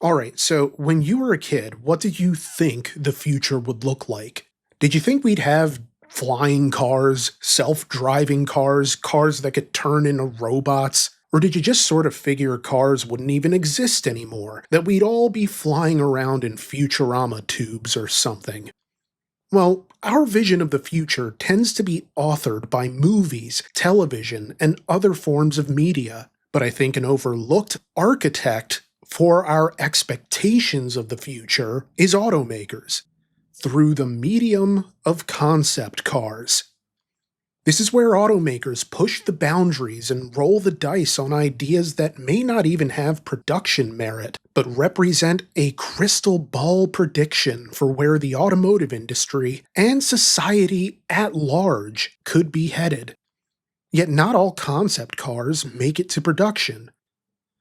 Alright, so when you were a kid, what did you think the future would look like? Did you think we'd have flying cars, self-driving cars, cars that could turn into robots? Or did you just sort of figure cars wouldn't even exist anymore? That we'd all be flying around in Futurama tubes or something? Well, our vision of the future tends to be authored by movies, television, and other forms of media, but I think an overlooked architect for our expectations of the future is automakers, through the medium of concept cars. This is where automakers push the boundaries and roll the dice on ideas that may not even have production merit, but represent a crystal ball prediction for where the automotive industry and society at large could be headed. Yet not all concept cars make it to production,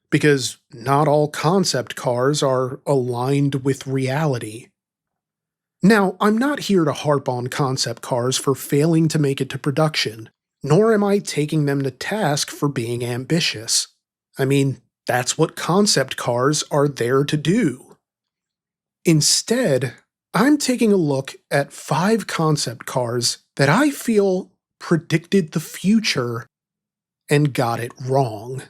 because not all concept cars are aligned with reality. Now, I'm not here to harp on concept cars for failing to make it to production, nor am I taking them to task for being ambitious. I mean, that's what concept cars are there to do. Instead, I'm taking a look at 5 concept cars that I feel predicted the future and got it wrong.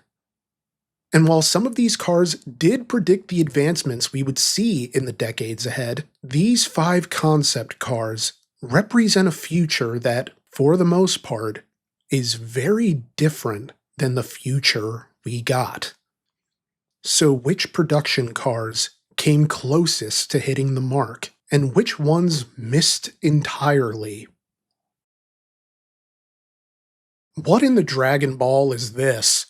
And while some of these cars did predict the advancements we would see in the decades ahead, these 5 concept cars represent a future that, for the most part, is very different than the future we got. So which production cars came closest to hitting the mark, and which ones missed entirely? What in the Dragon Ball is this?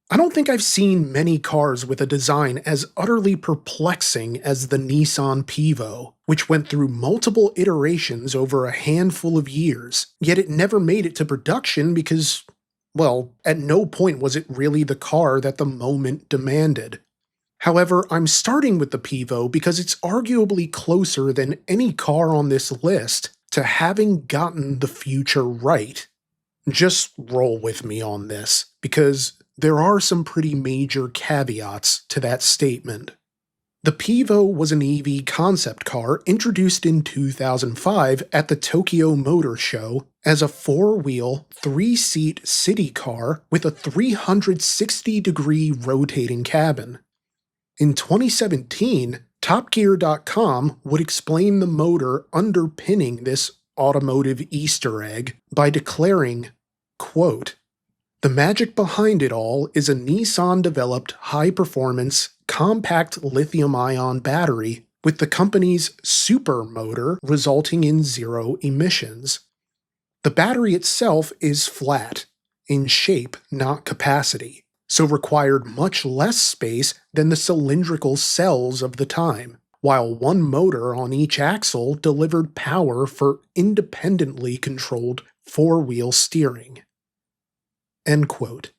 I don't think I've seen many cars with a design as utterly perplexing as the Nissan Pivo, which went through multiple iterations over a handful of years, yet it never made it to production because, well, at no point was it really the car that the moment demanded. However, I'm starting with the Pivo because it's arguably closer than any car on this list to having gotten the future right. Just roll with me on this, because there are some pretty major caveats to that statement. The Pivo was an EV concept car introduced in 2005 at the Tokyo Motor Show as a 4-wheel, 3-seat city car with a 360-degree rotating cabin. In 2017, TopGear.com would explain the motor underpinning this automotive Easter egg by declaring, quote, "The magic behind it all is a Nissan-developed high-performance, compact lithium-ion battery with the company's super motor resulting in 0 emissions. The battery itself is flat, in shape not capacity, so required much less space than the cylindrical cells of the time, while one motor on each axle delivered power for independently controlled 4-wheel steering." End quote.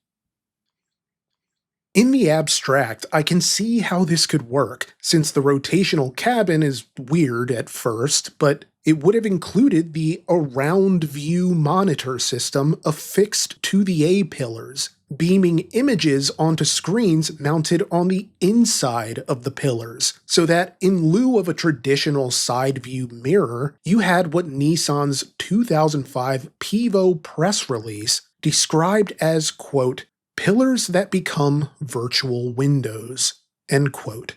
In the abstract, I can see how this could work, since the rotational cabin is weird at first, but it would have included the around view monitor system affixed to the A-pillars, beaming images onto screens mounted on the inside of the pillars, so that in lieu of a traditional side view mirror, you had what Nissan's 2005 Pivo press release described as, quote, "pillars that become virtual windows," end quote.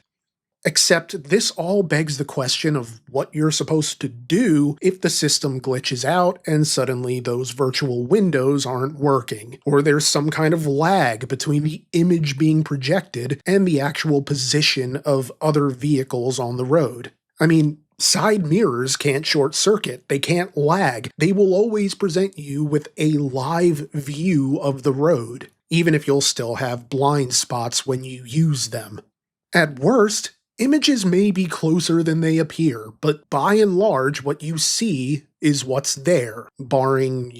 Except this all begs the question of what you're supposed to do if the system glitches out and suddenly those virtual windows aren't working, or there's some kind of lag between the image being projected and the actual position of other vehicles on the road. I mean, side mirrors can't short circuit, they can't lag, they will always present you with a live view of the road, even if you'll still have blind spots when you use them. At worst, images may be closer than they appear, but by and large what you see is what's there, barring,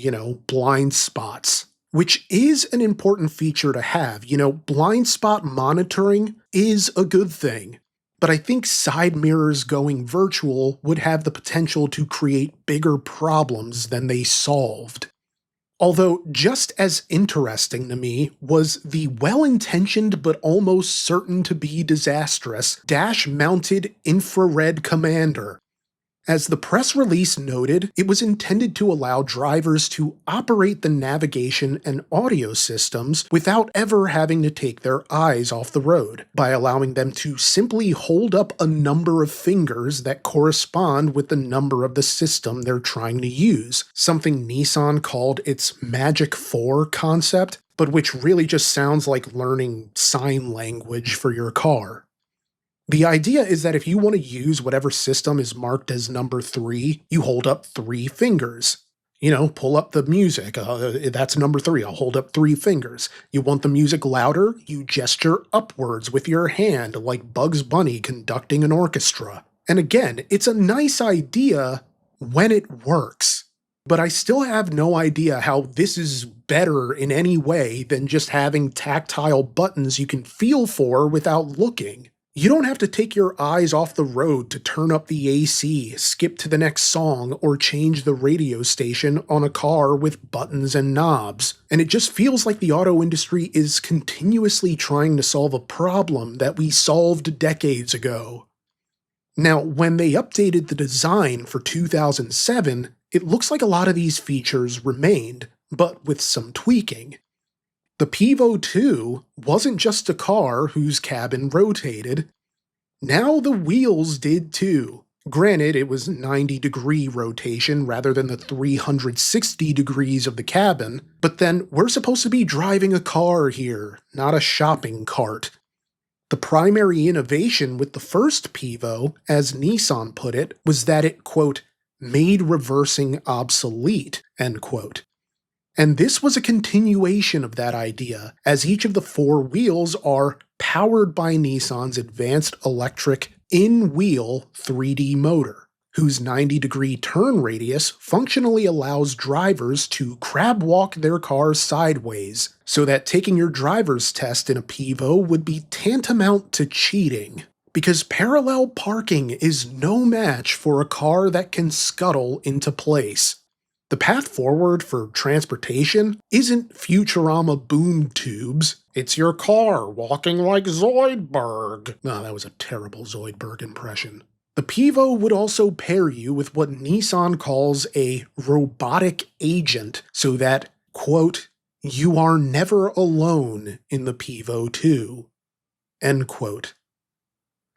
blind spots. Which is an important feature to have. Blind spot monitoring is a good thing. But I think side mirrors going virtual would have the potential to create bigger problems than they solved. Although just as interesting to me was the well-intentioned but almost certain to be disastrous dash-mounted infrared commander. As the press release noted, it was intended to allow drivers to operate the navigation and audio systems without ever having to take their eyes off the road, by allowing them to simply hold up a number of fingers that correspond with the number of the system they're trying to use, something Nissan called its Magic 4 concept, but which really just sounds like learning sign language for your car. The idea is that if you want to use whatever system is marked as number 3, you hold up 3 fingers. Pull up the music, that's number 3, I'll hold up 3 fingers. You want the music louder, you gesture upwards with your hand like Bugs Bunny conducting an orchestra. And again, it's a nice idea when it works. But I still have no idea how this is better in any way than just having tactile buttons you can feel for without looking. You don't have to take your eyes off the road to turn up the AC, skip to the next song, or change the radio station on a car with buttons and knobs. And it just feels like the auto industry is continuously trying to solve a problem that we solved decades ago. Now, when they updated the design for 2007, it looks like a lot of these features remained, but with some tweaking. The Pivo 2 wasn't just a car whose cabin rotated. Now the wheels did too. Granted, it was 90-degree rotation rather than the 360 degrees of the cabin, but then we're supposed to be driving a car here, not a shopping cart. The primary innovation with the first Pivo, as Nissan put it, was that it, quote, made reversing obsolete, end quote. And this was a continuation of that idea, as each of the 4 wheels are powered by Nissan's advanced electric in-wheel 3D motor, whose 90-degree turn radius functionally allows drivers to crab walk their cars sideways, so that taking your driver's test in a Pivo would be tantamount to cheating. Because parallel parking is no match for a car that can scuttle into place. The path forward for transportation isn't Futurama boom tubes, it's your car walking like Zoidberg. No, that was a terrible Zoidberg impression. The Pivo would also pair you with what Nissan calls a robotic agent, so that, quote, you are never alone in the Pivo 2, end quote.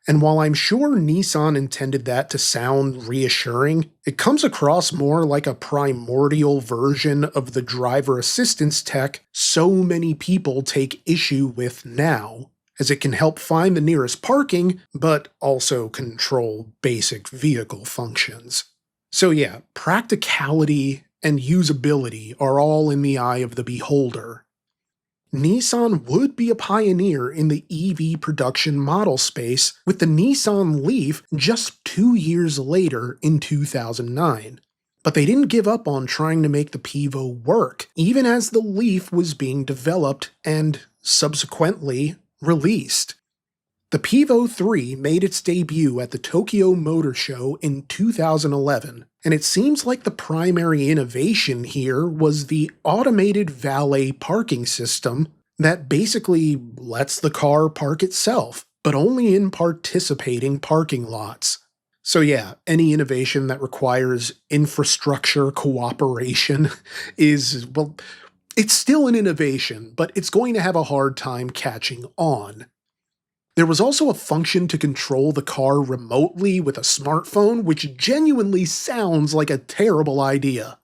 And while I'm sure Nissan intended that to sound reassuring, it comes across more like a primordial version of the driver assistance tech so many people take issue with now, as it can help find the nearest parking, but also control basic vehicle functions. So yeah, practicality and usability are all in the eye of the beholder. Nissan would be a pioneer in the EV production model space with the Nissan Leaf just 2 years later in 2009. But they didn't give up on trying to make the Pivo work, even as the Leaf was being developed and subsequently released. The Pivo 3 made its debut at the Tokyo Motor Show in 2011, and it seems like the primary innovation here was the automated valet parking system that basically lets the car park itself, but only in participating parking lots. So yeah, any innovation that requires infrastructure cooperation is, well, it's still an innovation, but it's going to have a hard time catching on. There was also a function to control the car remotely with a smartphone, which genuinely sounds like a terrible idea.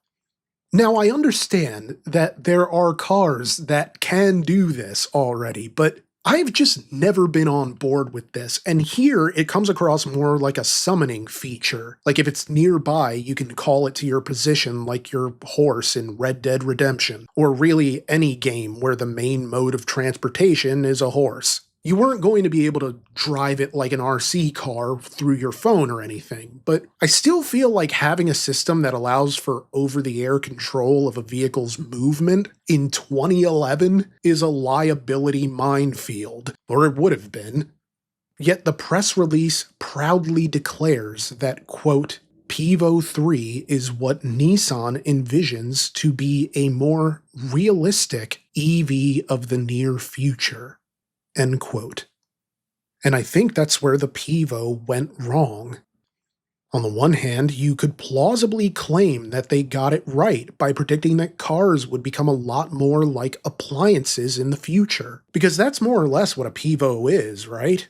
Now, I understand that there are cars that can do this already, but I've just never been on board with this, and here it comes across more like a summoning feature. Like if it's nearby, you can call it to your position like your horse in Red Dead Redemption, or really any game where the main mode of transportation is a horse. You weren't going to be able to drive it like an RC car through your phone or anything, but I still feel like having a system that allows for over-the-air control of a vehicle's movement in 2011 is a liability minefield, or it would have been. Yet the press release proudly declares that, quote, Pivo 3 is what Nissan envisions to be a more realistic EV of the near future. End quote. And I think that's where the Pivo went wrong. On the one hand, you could plausibly claim that they got it right by predicting that cars would become a lot more like appliances in the future, because that's more or less what a Pivo is, right?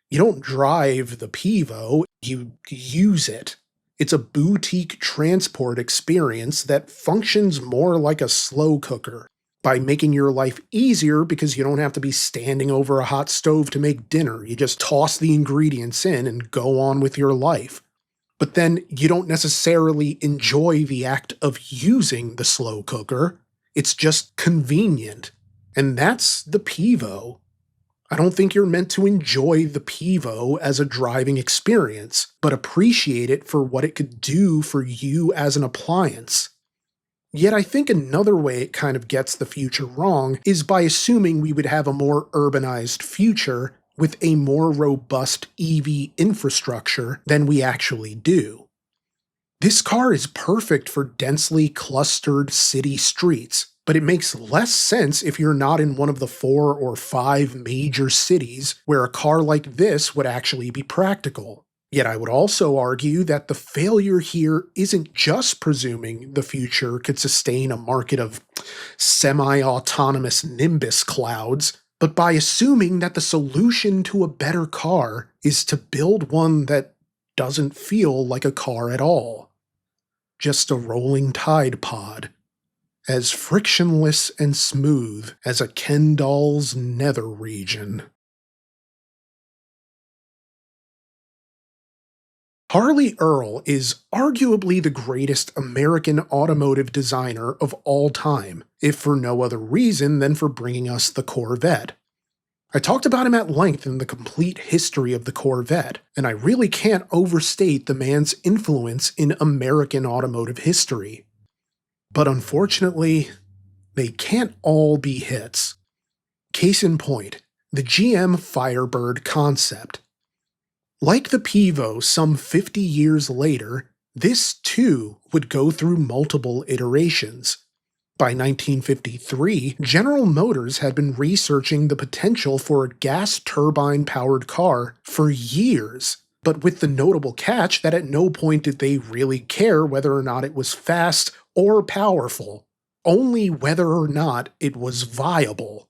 You don't drive the Pivo, you use it. It's a boutique transport experience that functions more like a slow cooker, by making your life easier because you don't have to be standing over a hot stove to make dinner. You just toss the ingredients in and go on with your life. But then you don't necessarily enjoy the act of using the slow cooker. It's just convenient. And that's the Pivo. I don't think you're meant to enjoy the Pivo as a driving experience, but appreciate it for what it could do for you as an appliance. Yet I think another way it kind of gets the future wrong is by assuming we would have a more urbanized future with a more robust EV infrastructure than we actually do. This car is perfect for densely clustered city streets, but it makes less sense if you're not in one of the 4 or 5 major cities where a car like this would actually be practical. Yet I would also argue that the failure here isn't just presuming the future could sustain a market of semi-autonomous Nimbus clouds, but by assuming that the solution to a better car is to build one that doesn't feel like a car at all. Just a rolling Tide Pod, as frictionless and smooth as a Ken doll's nether region. Harley Earl is arguably the greatest American automotive designer of all time, if for no other reason than for bringing us the Corvette. I talked about him at length in the complete history of the Corvette, and I really can't overstate the man's influence in American automotive history. But unfortunately, they can't all be hits. Case in point, the GM Firebird concept. Like the Pivo some 50 years later, this too would go through multiple iterations. By 1953, General Motors had been researching the potential for a gas turbine powered car for years, but with the notable catch that at no point did they really care whether or not it was fast or powerful, only whether or not it was viable.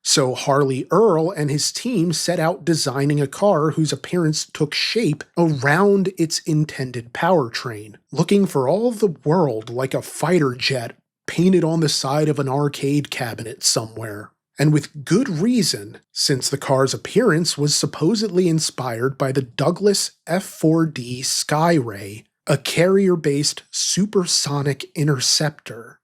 So Harley Earl and his team set out designing a car whose appearance took shape around its intended powertrain, looking for all the world like a fighter jet painted on the side of an arcade cabinet somewhere. And with good reason, since the car's appearance was supposedly inspired by the Douglas F-4D Skyray, a carrier-based supersonic interceptor.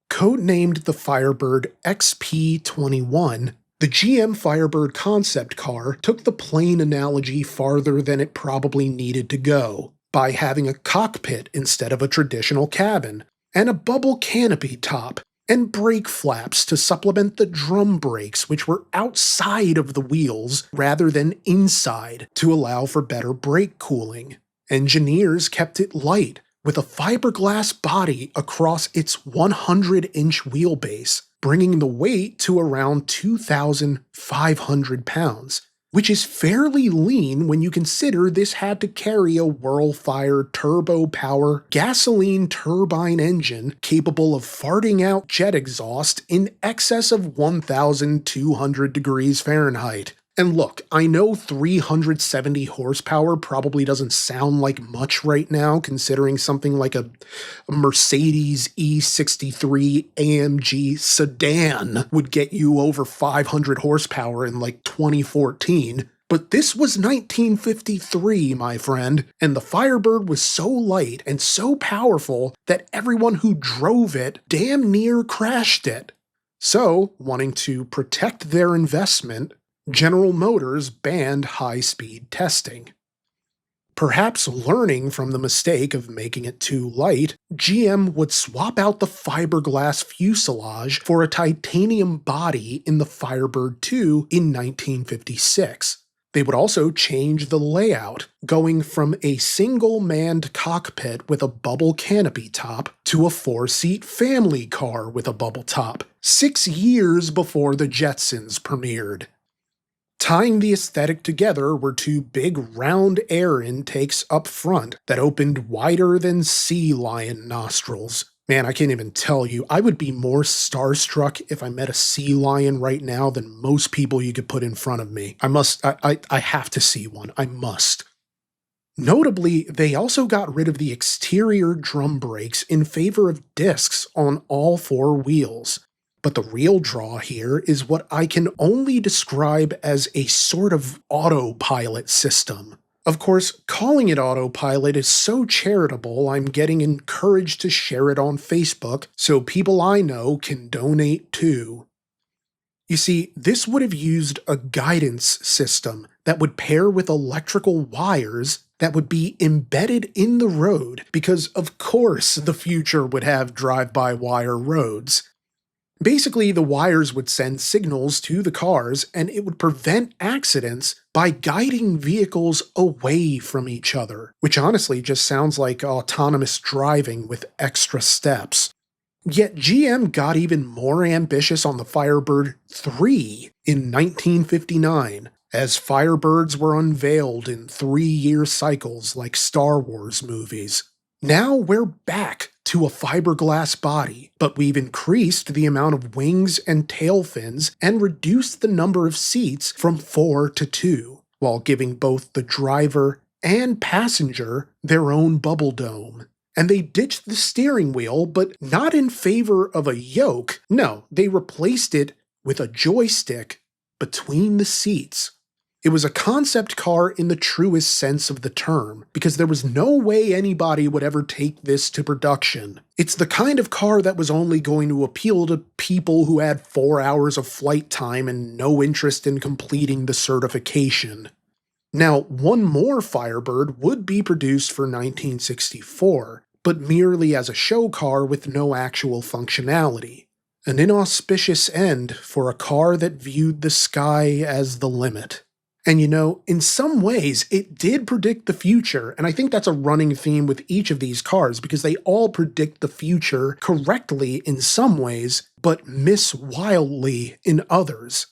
Codenamed the Firebird XP21, the GM Firebird concept car took the plane analogy farther than it probably needed to go, by having a cockpit instead of a traditional cabin, and a bubble canopy top, and brake flaps to supplement the drum brakes, which were outside of the wheels rather than inside to allow for better brake cooling. Engineers kept it light, with a fiberglass body across its 100-inch wheelbase, bringing the weight to around 2,500 pounds, which is fairly lean when you consider this had to carry a Whirlfire turbo power gasoline turbine engine capable of farting out jet exhaust in excess of 1,200 degrees Fahrenheit. And look, I know 370 horsepower probably doesn't sound like much right now, considering something like a Mercedes E63 AMG sedan would get you over 500 horsepower in like 2014. But this was 1953, my friend, and the Firebird was so light and so powerful that everyone who drove it damn near crashed it. So, wanting to protect their investment, General Motors banned high-speed testing. Perhaps learning from the mistake of making it too light, GM would swap out the fiberglass fuselage for a titanium body in the Firebird 2 in 1956. They would also change the layout, going from a single manned cockpit with a bubble canopy top to a 4-seat family car with a bubble top, 6 years before the Jetsons premiered. Tying the aesthetic together were 2 big round air intakes up front that opened wider than sea lion nostrils. Man, I can't even tell you, I would be more starstruck if I met a sea lion right now than most people you could put in front of me. I have to see one. I must. Notably, they also got rid of the exterior drum brakes in favor of discs on all 4 wheels. But the real draw here is what I can only describe as a sort of autopilot system. Of course, calling it autopilot is so charitable, I'm getting encouraged to share it on Facebook so people I know can donate too. You see, this would have used a guidance system that would pair with electrical wires that would be embedded in the road because, of course, the future would have drive-by-wire roads. Basically, the wires would send signals to the cars, and it would prevent accidents by guiding vehicles away from each other, which honestly just sounds like autonomous driving with extra steps. Yet GM got even more ambitious on the Firebird 3 in 1959, as Firebirds were unveiled in 3-year cycles like Star Wars movies. Now we're back to a fiberglass body, but we've increased the amount of wings and tail fins and reduced the number of seats from 4 to 2, while giving both the driver and passenger their own bubble dome. And they ditched the steering wheel, but not in favor of a yoke. No, they replaced it with a joystick between the seats. It was a concept car in the truest sense of the term, because there was no way anybody would ever take this to production. It's the kind of car that was only going to appeal to people who had 4 hours of flight time and no interest in completing the certification. Now, one more Firebird would be produced for 1964, but merely as a show car with no actual functionality. An inauspicious end for a car that viewed the sky as the limit. And you know, in some ways, it did predict the future, and I think that's a running theme with each of these cars, because they all predict the future correctly in some ways, but miss wildly in others.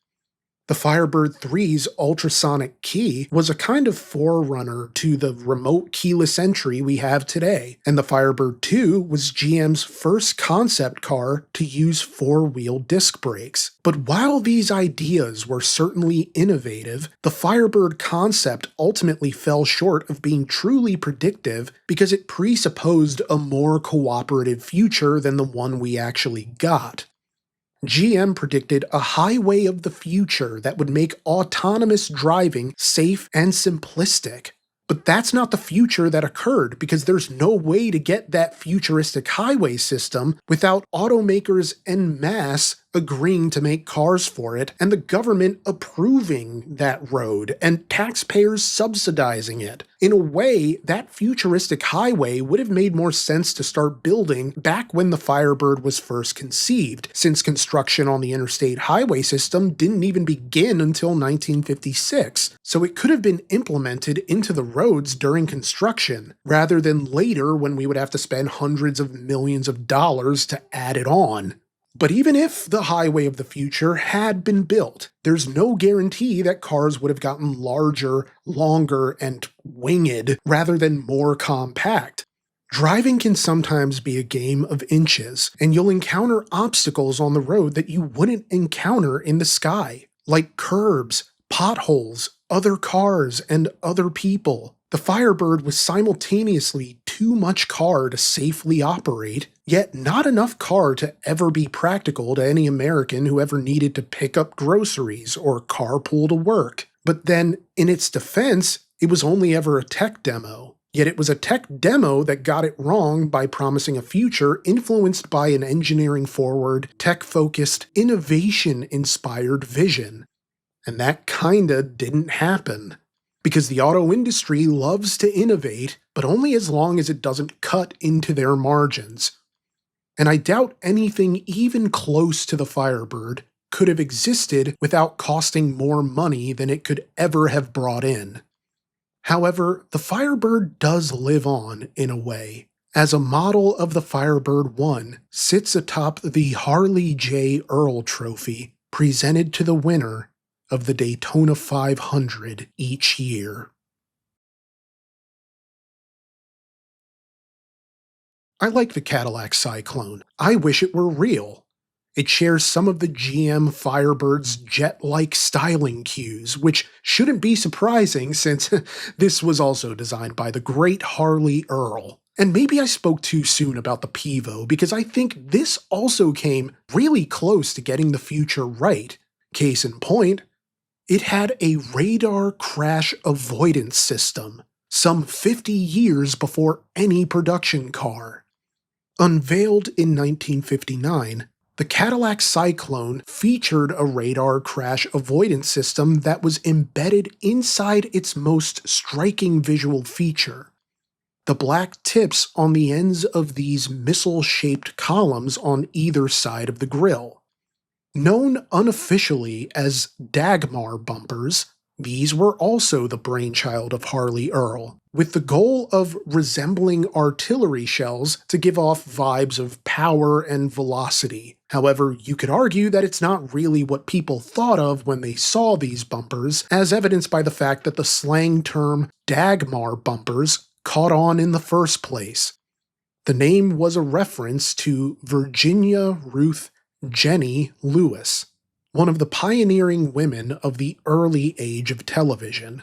The Firebird 3's ultrasonic key was a kind of forerunner to the remote keyless entry we have today, and the Firebird 2 was GM's first concept car to use 4-wheel disc brakes. But while these ideas were certainly innovative, the Firebird concept ultimately fell short of being truly predictive because it presupposed a more cooperative future than the one we actually got. GM predicted a highway of the future that would make autonomous driving safe and simplistic. But that's not the future that occurred, because there's no way to get that futuristic highway system without automakers en masse agreeing to make cars for it, and the government approving that road, and taxpayers subsidizing it. In a way, that futuristic highway would have made more sense to start building back when the Firebird was first conceived, since construction on the interstate highway system didn't even begin until 1956, so it could have been implemented into the roads during construction, rather than later when we would have to spend hundreds of millions of dollars to add it on. But even if the highway of the future had been built, there's no guarantee that cars would have gotten larger, longer, and winged rather than more compact. Driving can sometimes be a game of inches, and you'll encounter obstacles on the road that you wouldn't encounter in the sky, like curbs, potholes, other cars, and other people. The Firebird was simultaneously too much car to safely operate, yet not enough car to ever be practical to any American who ever needed to pick up groceries or carpool to work. But then, in its defense, it was only ever a tech demo. Yet it was a tech demo that got it wrong by promising a future influenced by an engineering-forward, tech-focused, innovation-inspired vision. And that kinda didn't happen. Because the auto industry loves to innovate, but only as long as it doesn't cut into their margins. And I doubt anything even close to the Firebird could have existed without costing more money than it could ever have brought in. However, the Firebird does live on in a way, as a model of the Firebird 1 sits atop the Harley J. Earl Trophy presented to the winner of the Daytona 500 each year. I like the Cadillac Cyclone. I wish it were real. It shares some of the GM Firebird's jet-like styling cues, which shouldn't be surprising since this was also designed by the great Harley Earl. And maybe I spoke too soon about the Pivo, because I think this also came really close to getting the future right. Case in point, it had a radar crash avoidance system, some 50 years before any production car. Unveiled in 1959, the Cadillac Cyclone featured a radar crash avoidance system that was embedded inside its most striking visual feature: the black tips on the ends of these missile-shaped columns on either side of the grille. Known unofficially as Dagmar bumpers, these were also the brainchild of Harley Earl, with the goal of resembling artillery shells to give off vibes of power and velocity. However, you could argue that it's not really what people thought of when they saw these bumpers, as evidenced by the fact that the slang term Dagmar bumpers caught on in the first place. The name was a reference to Virginia Ruth Jenny Lewis, one of the pioneering women of the early age of television.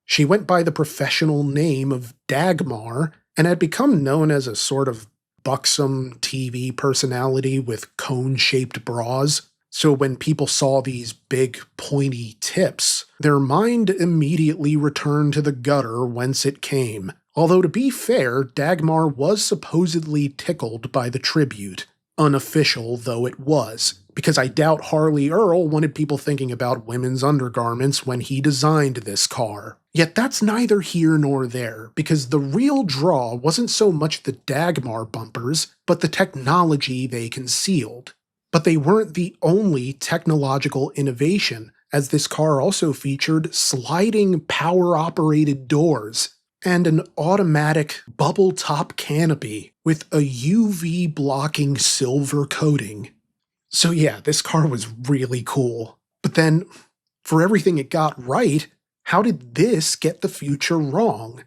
She went by the professional name of Dagmar and had become known as a sort of buxom TV personality with cone-shaped bras. So when people saw these big, pointy tips, their mind immediately returned to the gutter whence it came. Although to be fair, Dagmar was supposedly tickled by the tribute, unofficial though it was, because I doubt Harley Earl wanted people thinking about women's undergarments when he designed this car. Yet that's neither here nor there, because the real draw wasn't so much the Dagmar bumpers, but the technology they concealed. But they weren't the only technological innovation, as this car also featured sliding power-operated doors and an automatic bubble-top canopy with a UV-blocking silver coating. So yeah, this car was really cool. But then, for everything it got right, how did this get the future wrong?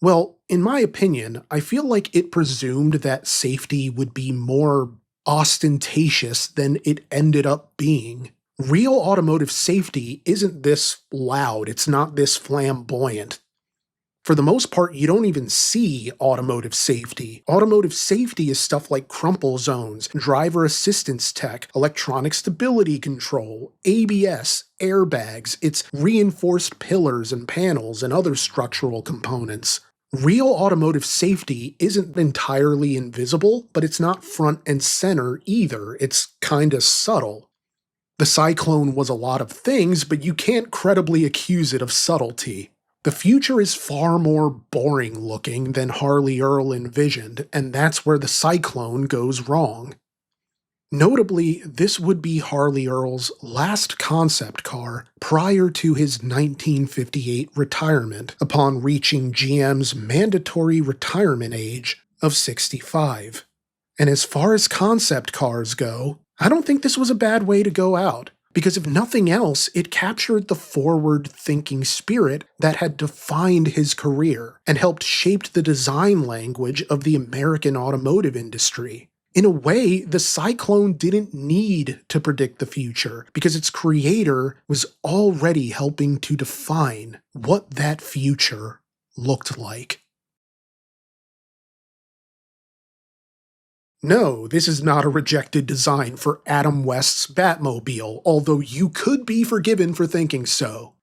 Well, in my opinion, I feel like it presumed that safety would be more ostentatious than it ended up being. Real automotive safety isn't this loud, it's not this flamboyant. For the most part, you don't even see automotive safety. Automotive safety is stuff like crumple zones, driver assistance tech, electronic stability control, ABS, airbags, it's reinforced pillars and panels and other structural components. Real automotive safety isn't entirely invisible, but it's not front and center either. It's kinda subtle. The Cyclone was a lot of things, but you can't credibly accuse it of subtlety. The future is far more boring looking than Harley Earl envisioned, and that's where the Cyclone goes wrong. Notably, this would be Harley Earl's last concept car prior to his 1958 retirement, upon reaching GM's mandatory retirement age of 65. And as far as concept cars go, I don't think this was a bad way to go out. Because if nothing else, it captured the forward-thinking spirit that had defined his career and helped shape the design language of the American automotive industry. In a way, the Cyclone didn't need to predict the future because its creator was already helping to define what that future looked like. No, this is not a rejected design for Adam West's Batmobile, although you could be forgiven for thinking so.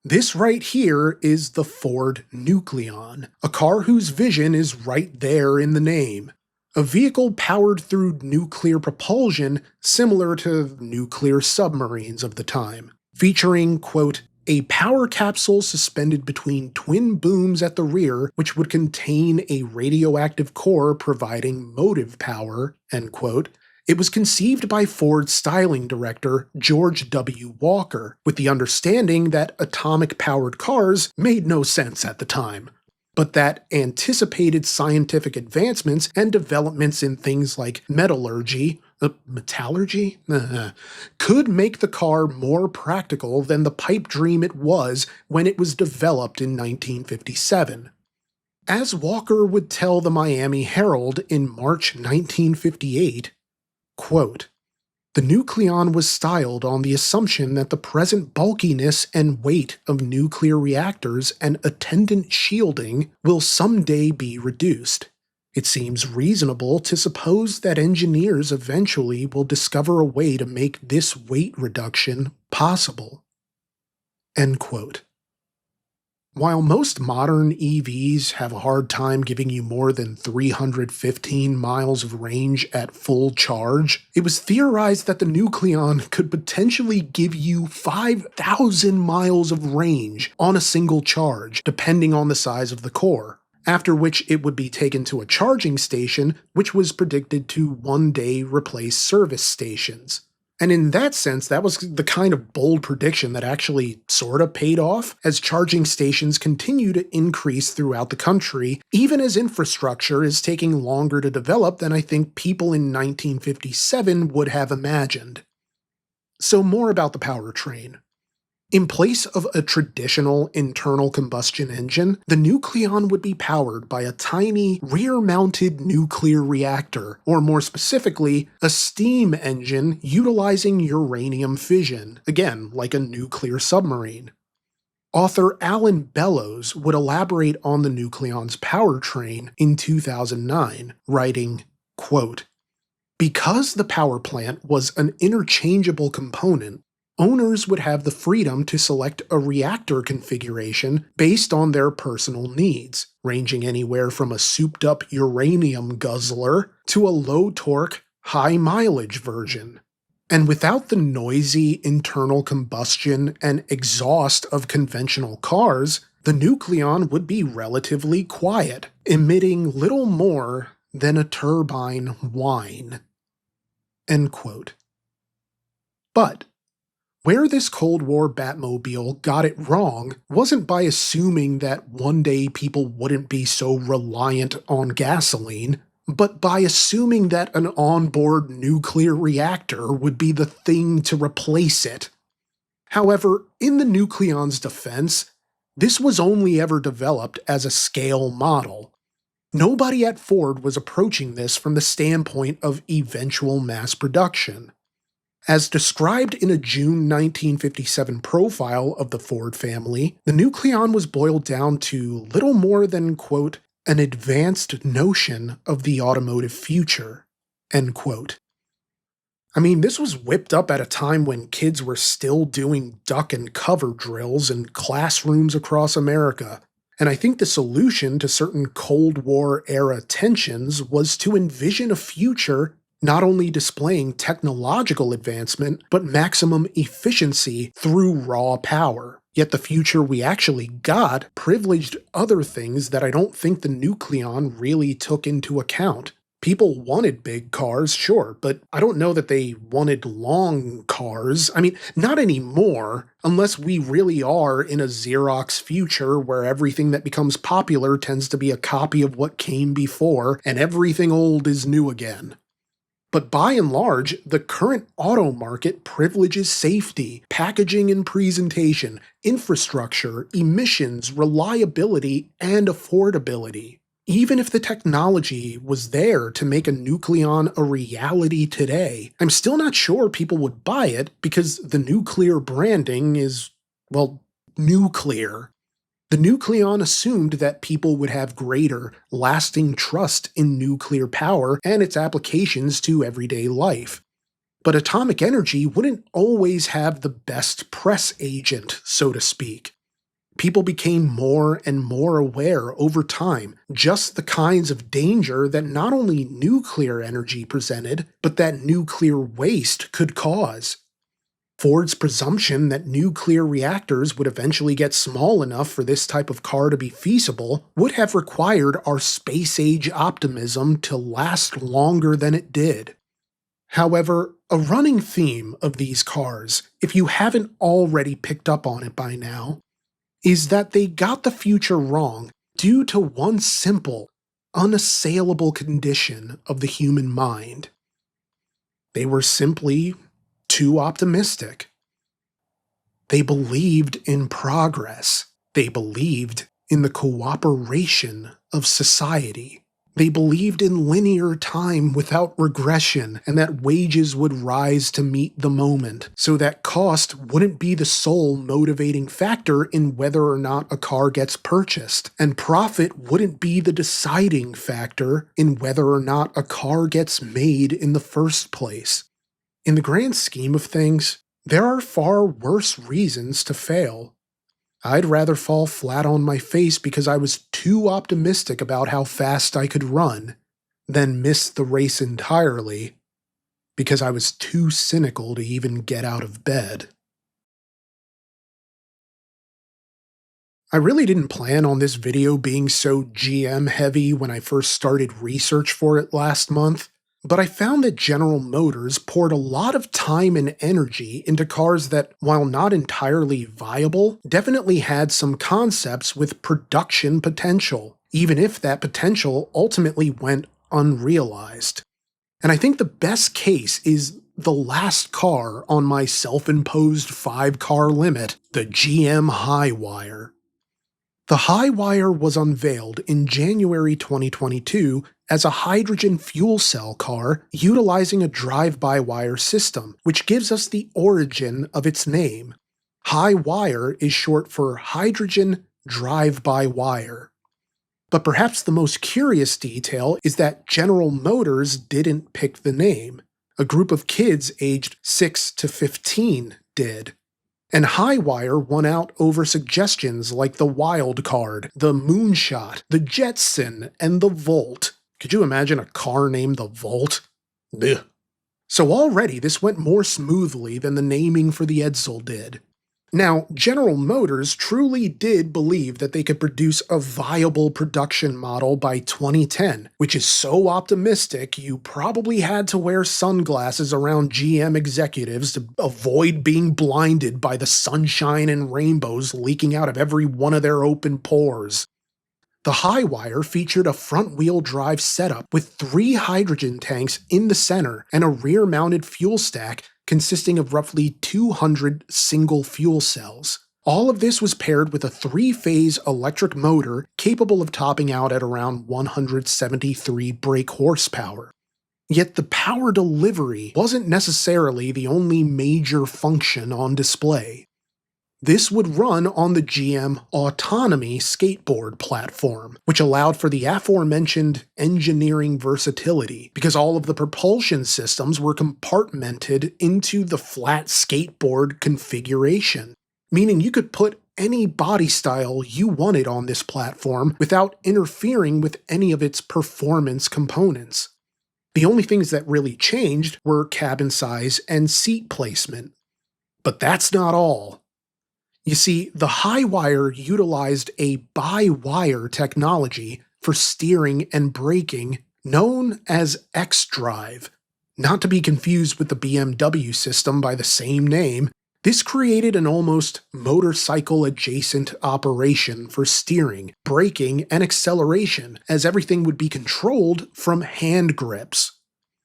This right here is the Ford Nucleon, a car whose vision is right there in the name. A vehicle powered through nuclear propulsion similar to nuclear submarines of the time, featuring, quote, a power capsule suspended between twin booms at the rear which would contain a radioactive core providing motive power, end quote, It was conceived by Ford's styling director, George W. Walker, with the understanding that atomic-powered cars made no sense at the time, but that anticipated scientific advancements and developments in things like metallurgy could make the car more practical than the pipe dream it was when it was developed in 1957. As Walker would tell the Miami Herald in March 1958, quote, "The Nucleon was styled on the assumption that the present bulkiness and weight of nuclear reactors and attendant shielding will someday be reduced. It seems reasonable to suppose that engineers eventually will discover a way to make this weight reduction possible." End quote. While most modern EVs have a hard time giving you more than 315 miles of range at full charge, it was theorized that the Nucleon could potentially give you 5,000 miles of range on a single charge, depending on the size of the core, after which it would be taken to a charging station, which was predicted to one day replace service stations. And in that sense, that was the kind of bold prediction that actually sort of paid off, as charging stations continue to increase throughout the country, even as infrastructure is taking longer to develop than I think people in 1957 would have imagined. So more about the powertrain. In place of a traditional internal combustion engine, the Nucleon would be powered by a tiny rear-mounted nuclear reactor, or more specifically, a steam engine utilizing uranium fission, again, like a nuclear submarine. Author Alan Bellows would elaborate on the Nucleon's powertrain in 2009, writing, quote, "Because the power plant was an interchangeable component, owners would have the freedom to select a reactor configuration based on their personal needs, ranging anywhere from a souped-up uranium guzzler to a low-torque, high-mileage version. And without the noisy internal combustion and exhaust of conventional cars, the Nucleon would be relatively quiet, emitting little more than a turbine whine." End quote. But where this Cold War Batmobile got it wrong wasn't by assuming that one day people wouldn't be so reliant on gasoline, but by assuming that an onboard nuclear reactor would be the thing to replace it. However, in the Nucleon's defense, this was only ever developed as a scale model. Nobody at Ford was approaching this from the standpoint of eventual mass production. As described in a June 1957 profile of the Ford family, the Nucleon was boiled down to little more than, quote, "an advanced notion of the automotive future," end quote. I mean, this was whipped up at a time when kids were still doing duck and cover drills in classrooms across America, and I think the solution to certain Cold War-era tensions was to envision a future not only displaying technological advancement, but maximum efficiency through raw power. Yet the future we actually got privileged other things that I don't think the Nucleon really took into account. People wanted big cars, sure, but I don't know that they wanted long cars. I mean, not anymore, unless we really are in a Xerox future where everything that becomes popular tends to be a copy of what came before, and everything old is new again. But by and large, the current auto market privileges safety, packaging and presentation, infrastructure, emissions, reliability, and affordability. Even if the technology was there to make a Nucleon a reality today, I'm still not sure people would buy it because the nuclear branding is, well, nuclear. The Nucleon assumed that people would have greater, lasting trust in nuclear power and its applications to everyday life. But atomic energy wouldn't always have the best press agent, so to speak. People became more and more aware over time just the kinds of danger that not only nuclear energy presented, but that nuclear waste could cause. Ford's presumption that nuclear reactors would eventually get small enough for this type of car to be feasible would have required our space-age optimism to last longer than it did. However, a running theme of these cars, if you haven't already picked up on it by now, is that they got the future wrong due to one simple, unassailable condition of the human mind. They were simply too optimistic. They believed in progress. They believed in the cooperation of society. They believed in linear time without regression, and that wages would rise to meet the moment, so that cost wouldn't be the sole motivating factor in whether or not a car gets purchased, and profit wouldn't be the deciding factor in whether or not a car gets made in the first place. In the grand scheme of things, there are far worse reasons to fail. I'd rather fall flat on my face because I was too optimistic about how fast I could run than miss the race entirely because I was too cynical to even get out of bed. I really didn't plan on this video being so GM heavy when I first started research for it last month, but I found that General Motors poured a lot of time and energy into cars that, while not entirely viable, definitely had some concepts with production potential, even if that potential ultimately went unrealized. And I think the best case is the last car on my self-imposed 5-car limit, the GM Highwire. The Highwire was unveiled in January 2022 as a hydrogen fuel cell car utilizing a drive-by-wire system, which gives us the origin of its name. Highwire is short for hydrogen drive-by-wire. But perhaps the most curious detail is that General Motors didn't pick the name. A group of kids aged 6 to 15 did. And Highwire won out over suggestions like the Wild Card, the Moonshot, the Jetson, and the Volt. Could you imagine a car named the Volt? Ugh. So already this went more smoothly than the naming for the Edsel did. Now, General Motors truly did believe that they could produce a viable production model by 2010, which is so optimistic you probably had to wear sunglasses around GM executives to avoid being blinded by the sunshine and rainbows leaking out of every one of their open pores. The Highwire featured a front-wheel drive setup with 3 hydrogen tanks in the center and a rear-mounted fuel stack consisting of roughly 200 single fuel cells. All of this was paired with a 3-phase electric motor capable of topping out at around 173 brake horsepower. Yet the power delivery wasn't necessarily the only major function on display. This would run on the GM Autonomy skateboard platform, which allowed for the aforementioned engineering versatility, because all of the propulsion systems were compartmented into the flat skateboard configuration, meaning you could put any body style you wanted on this platform without interfering with any of its performance components. The only things that really changed were cabin size and seat placement. But that's not all. You see, the Highwire utilized a by-wire technology for steering and braking known as X-Drive. Not to be confused with the BMW system by the same name, this created an almost motorcycle-adjacent operation for steering, braking, and acceleration, as everything would be controlled from hand grips.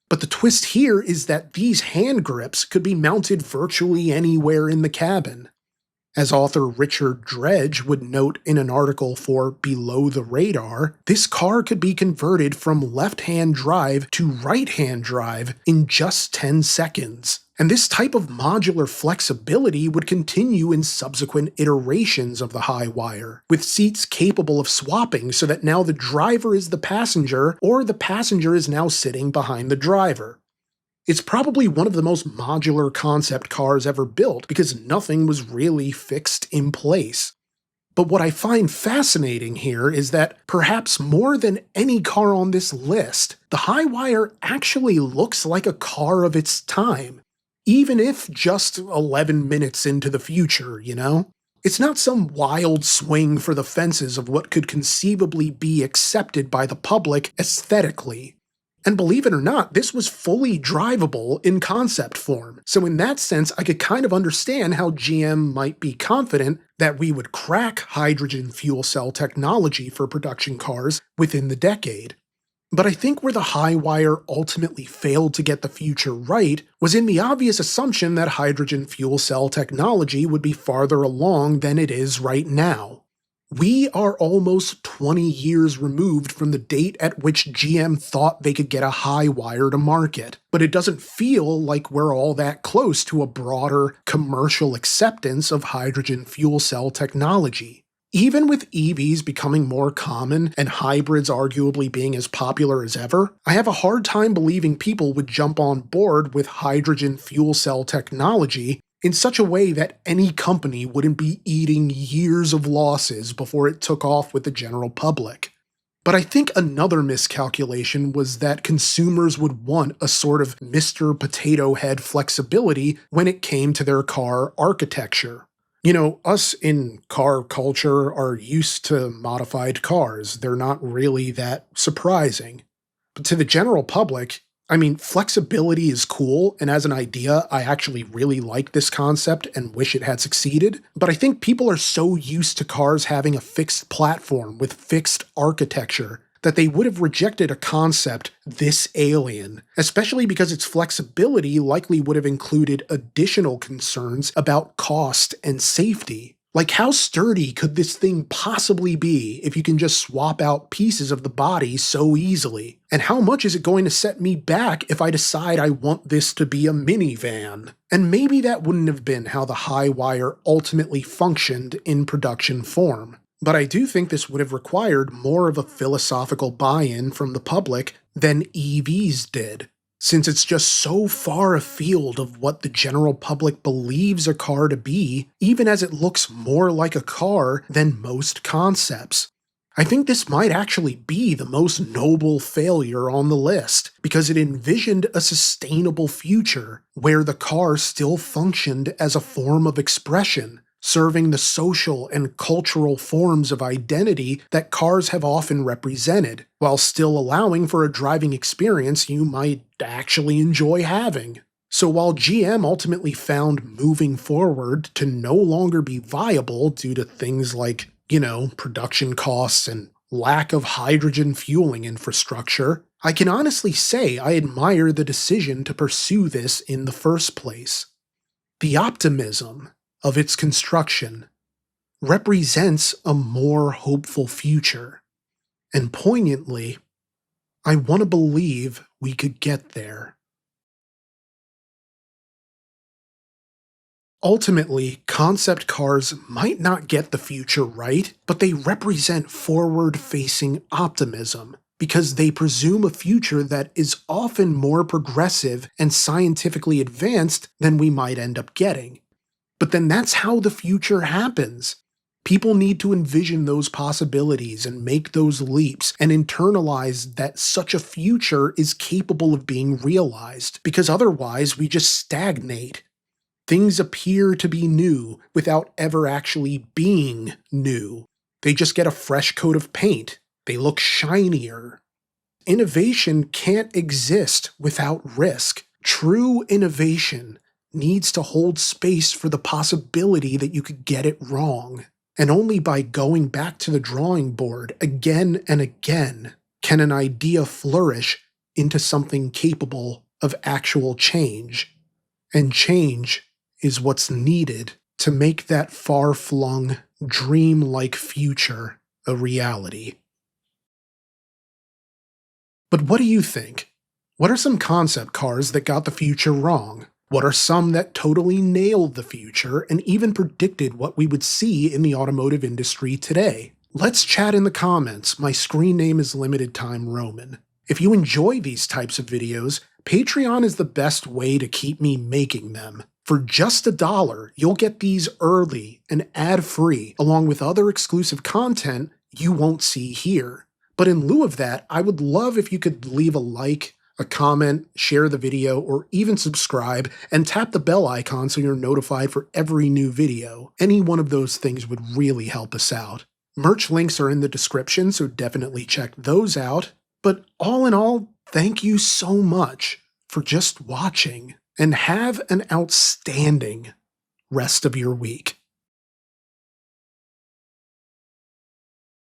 But the twist here is that these hand grips could be mounted virtually anywhere in the cabin. As author Richard Dredge would note in an article for Below the Radar, this car could be converted from left-hand drive to right-hand drive in just 10 seconds. And this type of modular flexibility would continue in subsequent iterations of the Highwire, with seats capable of swapping so that now the driver is the passenger, or the passenger is now sitting behind the driver. It's probably one of the most modular concept cars ever built because nothing was really fixed in place. But what I find fascinating here is that, perhaps more than any car on this list, the Highwire actually looks like a car of its time, even if just 11 minutes into the future, you know? It's not some wild swing for the fences of what could conceivably be accepted by the public aesthetically. And believe it or not, this was fully drivable in concept form. So in that sense, I could kind of understand how GM might be confident that we would crack hydrogen fuel cell technology for production cars within the decade. But I think where the high wire ultimately failed to get the future right was in the obvious assumption that hydrogen fuel cell technology would be farther along than it is right now. We are almost 20 years removed from the date at which GM thought they could get a high wire to market, but it doesn't feel like we're all that close to a broader commercial acceptance of hydrogen fuel cell technology. Even with EVs becoming more common and hybrids arguably being as popular as ever, I have a hard time believing people would jump on board with hydrogen fuel cell technology in such a way that any company wouldn't be eating years of losses before it took off with the general public. But I think another miscalculation was that consumers would want a sort of Mr. Potato Head flexibility when it came to their car architecture. You know, us in car culture are used to modified cars. They're not really that surprising. But to the general public, I mean, flexibility is cool, and as an idea, I actually really like this concept and wish it had succeeded, but I think people are so used to cars having a fixed platform with fixed architecture that they would have rejected a concept this alien, especially because its flexibility likely would have included additional concerns about cost and safety. Like, how sturdy could this thing possibly be if you can just swap out pieces of the body so easily? And how much is it going to set me back if I decide I want this to be a minivan? And maybe that wouldn't have been how the high wire ultimately functioned in production form. But I do think this would have required more of a philosophical buy-in from the public than EVs did, since it's just so far afield of what the general public believes a car to be, even as it looks more like a car than most concepts. I think this might actually be the most noble failure on the list, because it envisioned a sustainable future where the car still functioned as a form of expression, serving the social and cultural forms of identity that cars have often represented, while still allowing for a driving experience you might actually enjoy having. So while GM ultimately found moving forward to no longer be viable due to things like, production costs and lack of hydrogen fueling infrastructure, I can honestly say I admire the decision to pursue this in the first place. The optimism of its construction represents a more hopeful future, and poignantly, I want to believe we could get there. Ultimately, concept cars might not get the future right, but they represent forward-facing optimism, because they presume a future that is often more progressive and scientifically advanced than we might end up getting. But then that's how the future happens. People need to envision those possibilities and make those leaps and internalize that such a future is capable of being realized, because otherwise we just stagnate. Things appear to be new without ever actually being new. They just get a fresh coat of paint. They look shinier. Innovation can't exist without risk. True innovation needs to hold space for the possibility that you could get it wrong. And only by going back to the drawing board again and again can an idea flourish into something capable of actual change. And change is what's needed to make that far-flung, dream-like future a reality. But what do you think? What are some concept cars that got the future wrong? What are some that totally nailed the future and even predicted what we would see in the automotive industry today? Let's chat in the comments. My screen name is Limited Time Roman. If you enjoy these types of videos, Patreon is the best way to keep me making them. For just $1, you'll get these early and ad-free, along with other exclusive content you won't see here. But in lieu of that, I would love if you could leave a like, a comment, share the video, or even subscribe, and tap the bell icon so you're notified for every new video. Any one of those things would really help us out. Merch links are in the description, so definitely check those out. But all in all, Thank you so much for just watching and have an outstanding rest of your week.